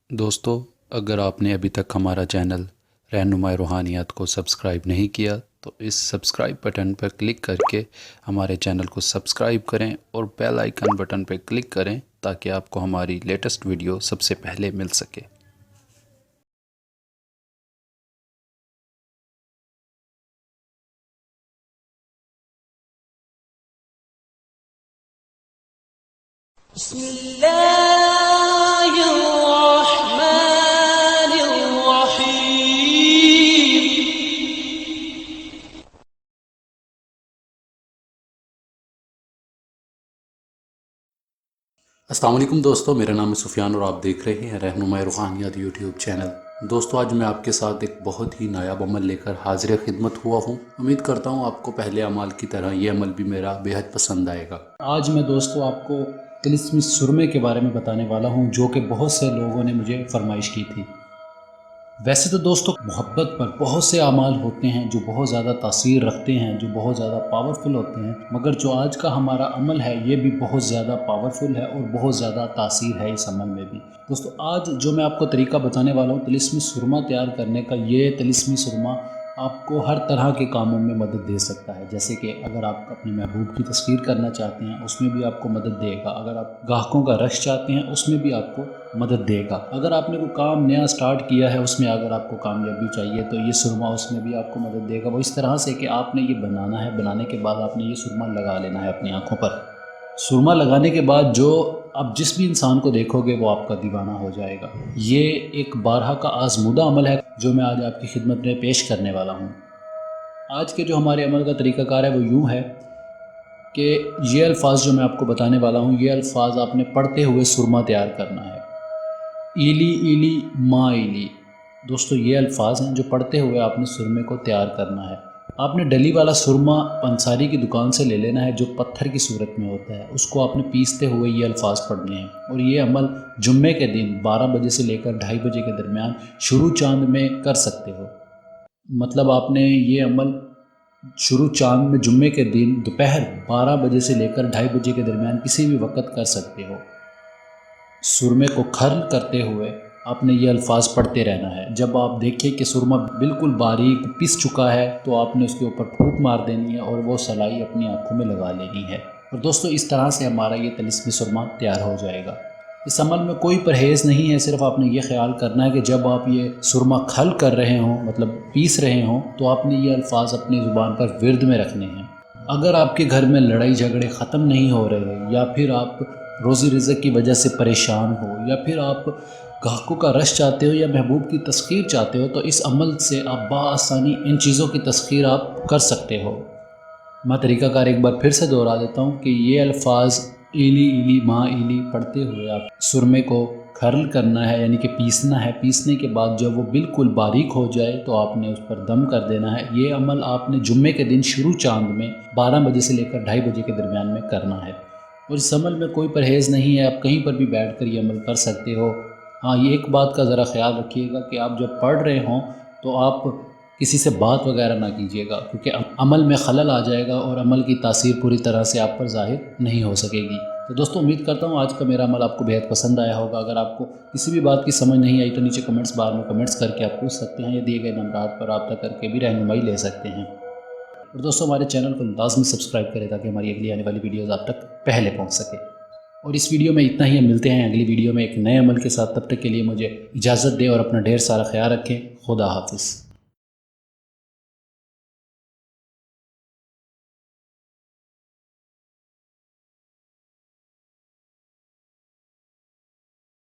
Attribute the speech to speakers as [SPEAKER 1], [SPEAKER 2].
[SPEAKER 1] دوستو، اگر آپ نے ابھی تک ہمارا چینل رہنمائی روحانیات کو سبسکرائب نہیں کیا تو اس سبسکرائب بٹن پر کلک کر کے ہمارے چینل کو سبسکرائب کریں اور بیل آئیکن بٹن پر کلک کریں تاکہ آپ کو ہماری لیٹسٹ ویڈیو سب سے پہلے مل سکے۔
[SPEAKER 2] بسم اللہ الرحمن الرحیم۔
[SPEAKER 1] السلام علیکم دوستو، میرا نام ہے سفیان اور آپ دیکھ رہے ہیں رہنمائی روحانیات یوٹیوب چینل۔ دوستو، آج میں آپ کے ساتھ ایک بہت ہی نایاب عمل لے کر حاضر خدمت ہوا ہوں۔ امید کرتا ہوں آپ کو پہلے عمل کی طرح یہ عمل بھی میرا بیحد پسند آئے گا۔
[SPEAKER 3] آج میں دوستو آپ کو طلسمی سرمے کے بارے میں بتانے والا ہوں، جو کہ بہت سے لوگوں نے مجھے فرمائش کی تھی۔ ویسے تو دوستو محبت پر بہت سے اعمال ہوتے ہیں جو بہت زیادہ تاثیر رکھتے ہیں، جو بہت زیادہ پاورفل ہوتے ہیں، مگر جو آج کا ہمارا عمل ہے یہ بھی بہت زیادہ پاورفل ہے اور بہت زیادہ تاثیر ہے اس عمل میں بھی۔ دوستو آج جو میں آپ کو طریقہ بتانے والا ہوں طلسمی سرما تیار کرنے کا، یہ طلسمی سرما آپ کو ہر طرح کے کاموں میں مدد دے سکتا ہے۔ جیسے کہ اگر آپ اپنے محبوب کی تذکیر کرنا چاہتے ہیں اس میں بھی آپ کو مدد دے گا، اگر آپ گاہکوں کا رش چاہتے ہیں اس میں بھی آپ کو مدد دے گا، اگر آپ نے کوئی کام نیا سٹارٹ کیا ہے اس میں اگر آپ کو کامیابی چاہیے تو یہ سرما اس میں بھی آپ کو مدد دے گا۔ وہ اس طرح سے کہ آپ نے یہ بنانا ہے، بنانے کے بعد آپ نے یہ سرما لگا لینا ہے اپنی آنکھوں پر۔ سرما لگانے کے بعد جو آپ جس بھی انسان کو دیکھو گے وہ آپ کا دیوانہ ہو جائے گا۔ یہ ایک بارہا کا آزمودہ عمل ہے جو میں آج آپ کی خدمت میں پیش کرنے والا ہوں۔ آج کے جو ہمارے عمل کا طریقہ کار ہے وہ یوں ہے کہ یہ الفاظ جو میں آپ کو بتانے والا ہوں یہ الفاظ آپ نے پڑھتے ہوئے سرما تیار کرنا ہے۔ ایلی ایلی ما ایلی، دوستو یہ الفاظ ہیں جو پڑھتے ہوئے آپ نے سرمے کو تیار کرنا ہے۔ آپ نے ڈلی والا سرما پنساری کی دکان سے لے لینا ہے جو پتھر کی صورت میں ہوتا ہے، اس کو آپ نے پیستے ہوئے یہ الفاظ پڑھنے ہیں، اور یہ عمل جمعے کے دن 12 بجے سے لے کر 2:30 بجے کے درمیان شروع چاند میں کر سکتے ہو۔ مطلب آپ نے یہ عمل شروع چاند میں جمعے کے دن دوپہر 12 بجے سے لے کر 2:30 بجے کے درمیان کسی بھی وقت کر سکتے ہو۔ سرمے کو کھرل کرتے ہوئے آپ نے یہ الفاظ پڑھتے رہنا ہے۔ جب آپ دیکھیں کہ سرما بالکل باریک پس چکا ہے تو آپ نے اس کے اوپر پھونک مار دینی ہے اور وہ سلائی اپنی آنکھوں میں لگا لینی ہے، اور دوستو اس طرح سے ہمارا یہ طلسمی سرما تیار ہو جائے گا۔ اس عمل میں کوئی پرہیز نہیں ہے، صرف آپ نے یہ خیال کرنا ہے کہ جب آپ یہ سرما کھل کر رہے ہوں، مطلب پیس رہے ہوں، تو آپ نے یہ الفاظ اپنی زبان پر ورد میں رکھنے ہیں۔ اگر آپ کے گھر میں لڑائی جھگڑے ختم نہیں ہو رہے، یا پھر آپ روزی رزق کی وجہ سے پریشان ہو، یا پھر آپ گاہکوں کا رش چاہتے ہو یا محبوب کی تذکیر چاہتے ہو، تو اس عمل سے آپ بآسانی ان چیزوں کی تذکیر آپ کر سکتے ہو۔ میں طریقہ کار ایک بار پھر سے دہرا دیتا ہوں کہ یہ الفاظ ایلی ایلی ما ایلی پڑھتے ہوئے آپ سرمے کو کھرل کرنا ہے، یعنی کہ پیسنا ہے۔ پیسنے کے بعد جب وہ بالکل باریک ہو جائے تو آپ نے اس پر دم کر دینا ہے۔ یہ عمل آپ نے جمعے کے دن شروع چاند میں 12 بجے سے لے کر 2:30 بجے کے درمیان میں کرنا ہے، اور اس عمل میں کوئی پرہیز نہیں ہے، آپ کہیں پر بھی بیٹھ کر یہ عمل کر سکتے ہو۔ ہاں، یہ ایک بات کا ذرا خیال رکھیے گا کہ آپ جب پڑھ رہے ہوں تو آپ کسی سے بات وغیرہ نہ کیجیے گا، کیونکہ عمل میں خلل آ جائے گا اور عمل کی تاثیر پوری طرح سے آپ پر ظاہر نہیں ہو سکے گی۔ تو دوستو امید کرتا ہوں آج کا میرا عمل آپ کو بہت پسند آیا ہوگا۔ اگر آپ کو کسی بھی بات کی سمجھ نہیں آئی تو نیچے کمنٹس بار میں کمنٹس کر کے آپ پوچھ سکتے ہیں، یا دیے گئے نمبرات پر رابطہ کر کے بھی رہنمائی لے سکتے ہیں۔ اور دوستو ہمارے چینل کو لازمی سبسکرائب کریں تاکہ ہماری اگلی آنے والی ویڈیوز آپ تک پہلے پہنچ سکے۔ اور اس ویڈیو میں اتنا ہی، ہم ملتے ہیں اگلی ویڈیو میں ایک نئے عمل کے ساتھ، تب تک کے لیے مجھے اجازت دیں اور اپنا ڈھیر سارا خیال رکھیں۔ خدا حافظ۔